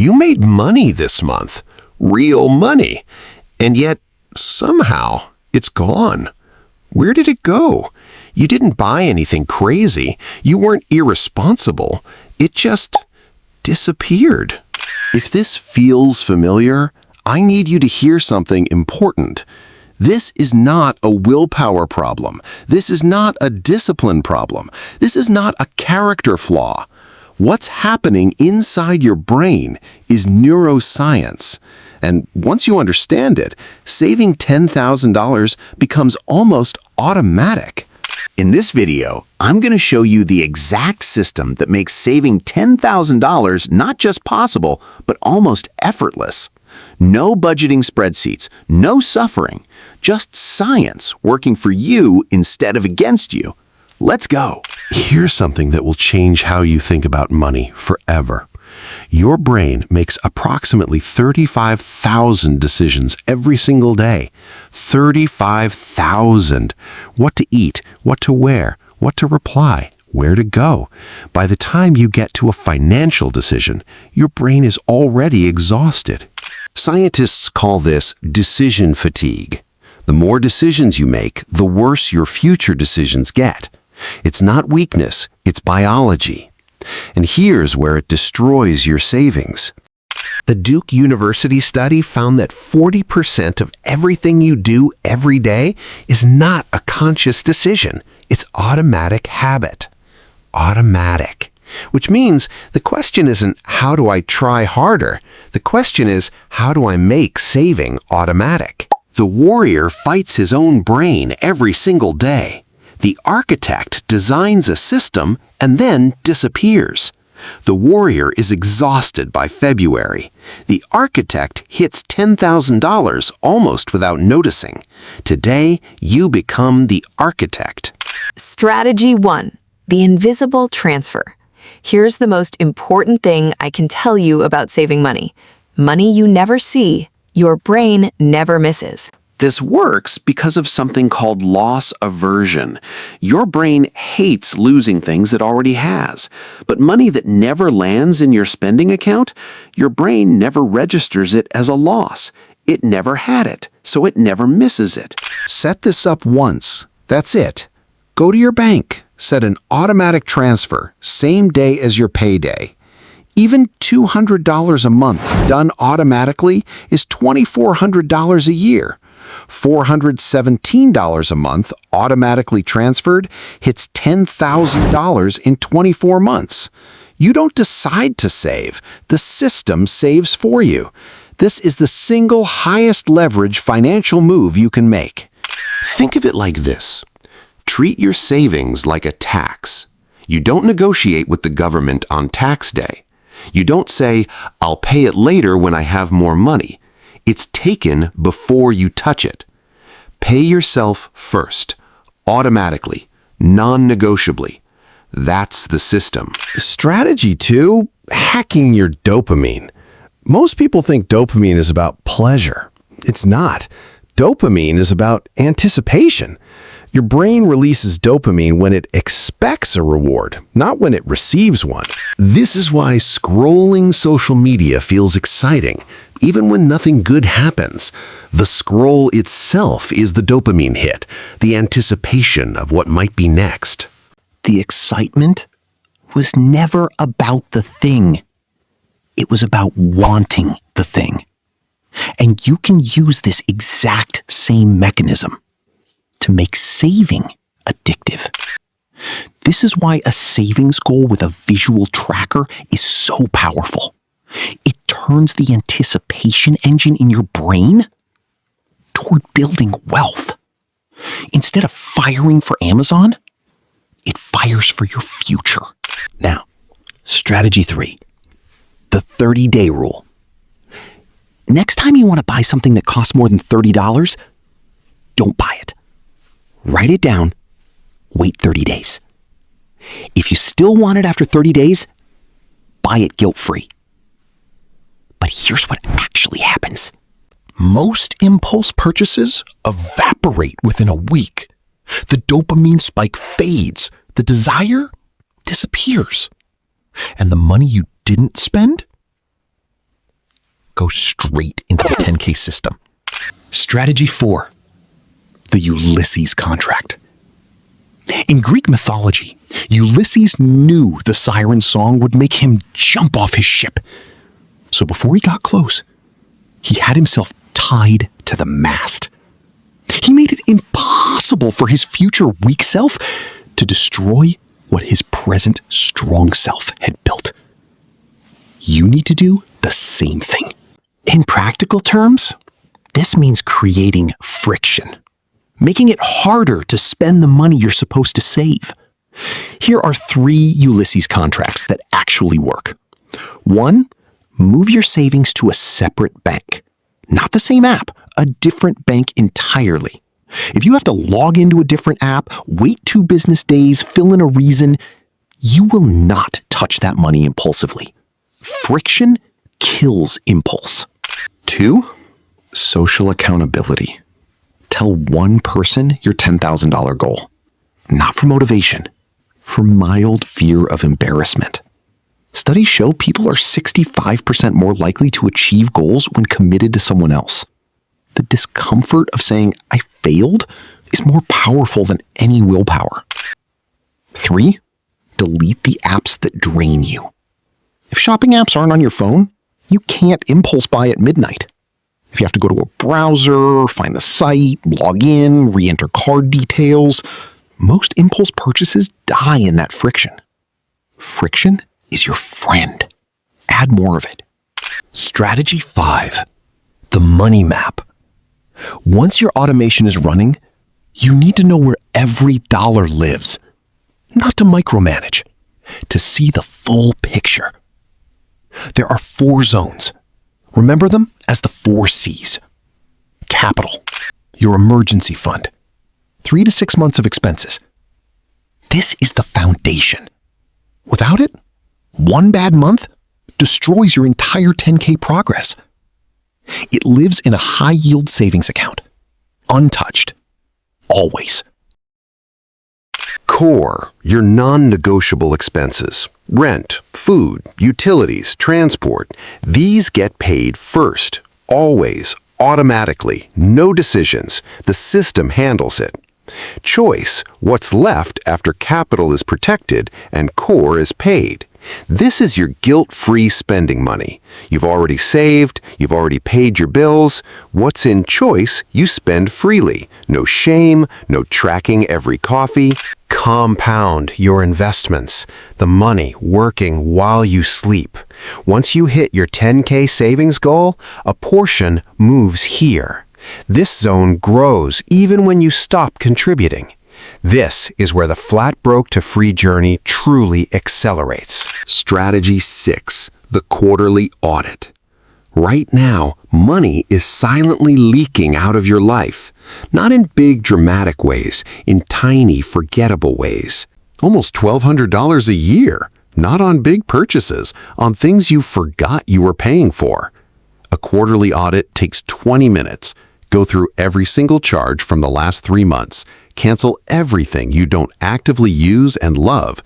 You made money this month. Real money. And yet, somehow, it's gone. Where did it go? You didn't buy anything crazy. You weren't irresponsible. It just disappeared. If this feels familiar, I need you to hear something important. This is not a willpower problem. This is not a discipline problem. This is not a character flaw. What's happening inside your brain is neuroscience. And once you understand it, saving $10,000 becomes almost automatic. In this video, I'm going to show you the exact system that makes saving $10,000 not just possible, but almost effortless. No budgeting spreadsheets, no suffering, just science working for you instead of against you. Let's go. Here's something that will change how you think about money forever. Your brain makes approximately 35,000 decisions every single day. 35,000. What to eat, what to wear, what to reply, where to go. By the time you get to a financial decision, your brain is already exhausted. Scientists call this decision fatigue. The more decisions you make, the worse your future decisions get. It's not weakness, it's biology. And here's where it destroys your savings. The Duke University study found that 40% of everything you do every day is not a conscious decision. It's automatic habit. Automatic. Which means the question isn't, how do I try harder? The question is, how do I make saving automatic? The warrior fights his own brain every single day. The architect designs a system and then disappears. The warrior is exhausted by February. The architect hits $10,000 almost without noticing. Today, you become the architect. Strategy 1. The invisible transfer. Here's the most important thing I can tell you about saving money. Money you never see, your brain never misses. This works because of something called loss aversion. Your brain hates losing things it already has. But money that never lands in your spending account, your brain never registers it as a loss. It never had it, so it never misses it. Set this up once. That's it. Go to your bank. Set an automatic transfer, same day as your payday. Even $200 a month done automatically is $2,400 a year. $417 a month automatically transferred hits $10,000 in 24 months. You don't decide to save. The system saves for you. This is the single highest leverage financial move you can make. Think of it like this. Treat your savings like a tax. You don't negotiate with the government on tax day. You don't say, I'll pay it later when I have more money. It's taken before you touch it. Pay yourself first, automatically, non-negotiably. That's the system. Strategy 2, hacking your dopamine. Most people think dopamine is about pleasure. It's not. Dopamine is about anticipation. Your brain releases dopamine when it expects a reward, not when it receives one. This is why scrolling social media feels exciting, even when nothing good happens. The scroll itself is the dopamine hit, the anticipation of what might be next. The excitement was never about the thing. It was about wanting the thing. And you can use this exact same mechanism to make saving addictive. This is why a savings goal with a visual tracker is so powerful. It turns the anticipation engine in your brain toward building wealth. Instead of firing for Amazon, it fires for your future. Now, strategy 3, the 30-day rule. Next time you want to buy something that costs more than $30, don't buy it. Write it down, wait 30 days. If you still want it after 30 days, buy it guilt-free. But here's what actually happens. Most impulse purchases evaporate within a week. The dopamine spike fades. The desire disappears. And the money you didn't spend go straight into the 10K system. Strategy 4. The Ulysses Contract. In Greek mythology, Ulysses knew the siren song would make him jump off his ship. So before he got close, he had himself tied to the mast. He made it impossible for his future weak self to destroy what his present strong self had built. You need to do the same thing. In practical terms, this means creating friction, making it harder to spend the money you're supposed to save. Here are 3 Ulysses contracts that actually work. 1, move your savings to a separate bank. Not the same app, a different bank entirely. If you have to log into a different app, wait 2 business days, fill in a reason, you will not touch that money impulsively. Friction kills impulse. 2, social accountability. Tell one person your $10,000 goal. Not for motivation, for mild fear of embarrassment. Studies show people are 65% more likely to achieve goals when committed to someone else. The discomfort of saying, I failed, is more powerful than any willpower. 3, delete the apps that drain you. If shopping apps aren't on your phone, you can't impulse buy at midnight. If you have to go to a browser, find the site, log in, re-enter card details, most impulse purchases die in that friction. Friction is your friend. Add more of it. Strategy 5. The money map. Once your automation is running, you need to know where every dollar lives. Not to micromanage, to see the full picture. There are 4 zones. Remember them as the 4 C's. Capital, your emergency fund, 3 to 6 months of expenses. This is the foundation. Without it, one bad month destroys your entire 10K progress. It lives in a high-yield savings account, untouched, always. Core, your non-negotiable expenses. Rent, food, utilities, transport. These get paid first, always, automatically, no decisions. The system handles it. Choice, what's left after capital is protected and core is paid. This is your guilt-free spending money. You've already saved, you've already paid your bills. What's in choice, you spend freely. No shame, no tracking every coffee. Compound your investments, the money working while you sleep. Once you hit your 10K savings goal, a portion moves here. This zone grows even when you stop contributing. This is where the flat broke to free journey truly accelerates. Strategy 6, the quarterly audit. Right now, money is silently leaking out of your life. Not in big dramatic ways, in tiny forgettable ways. Almost $1,200 a year, not on big purchases, on things you forgot you were paying for. A quarterly audit takes 20 minutes. Go through every single charge from the last 3 months. Cancel everything you don't actively use and love.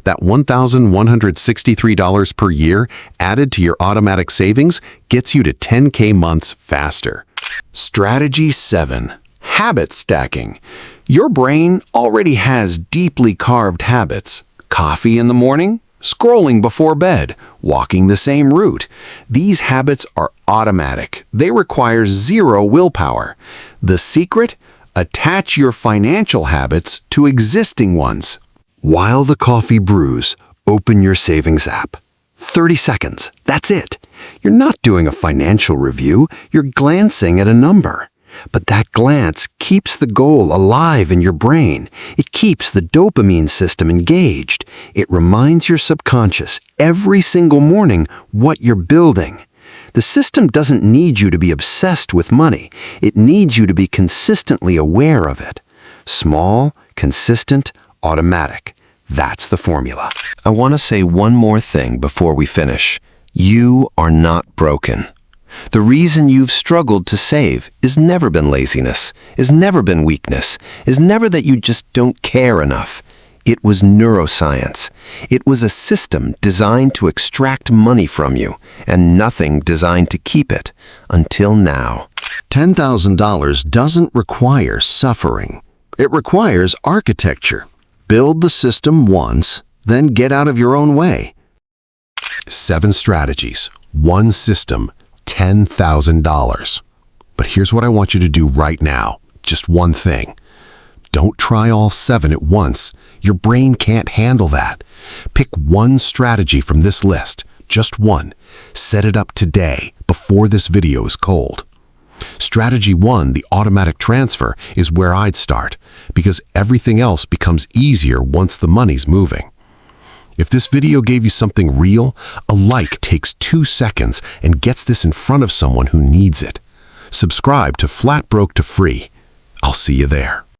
That $1,163 per year added to your automatic savings gets you to 10K months faster. Strategy 7. Habit stacking. Your brain already has deeply carved habits. Coffee in the morning, scrolling before bed, walking the same route. These habits are automatic. They require 0 willpower. The secret? Attach your financial habits to existing ones. While the coffee brews, open your savings app. 30 seconds, that's it. You're not doing a financial review, you're glancing at a number. But that glance keeps the goal alive in your brain. It keeps the dopamine system engaged. It reminds your subconscious every single morning what you're building. The system doesn't need you to be obsessed with money. It needs you to be consistently aware of it. Small, consistent, automatic. That's the formula. I want to say one more thing before we finish. You are not broken. The reason you've struggled to save is never been laziness, is never been weakness, is never that you just don't care enough. It was neuroscience. It was a system designed to extract money from you, and nothing designed to keep it, until now. $10,000 doesn't require suffering. It requires architecture. Build the system once, then get out of your own way. 7 strategies, 1 system, $10,000. But here's what I want you to do right now. Just one thing. Don't try all 7 at once. Your brain can't handle that. Pick one strategy from this list, just one. Set it up today, before this video is cold. Strategy 1, the automatic transfer, is where I'd start, because everything else becomes easier once the money's moving. If this video gave you something real, a like takes 2 seconds and gets this in front of someone who needs it. Subscribe to Flat Broke to Free. I'll see you there.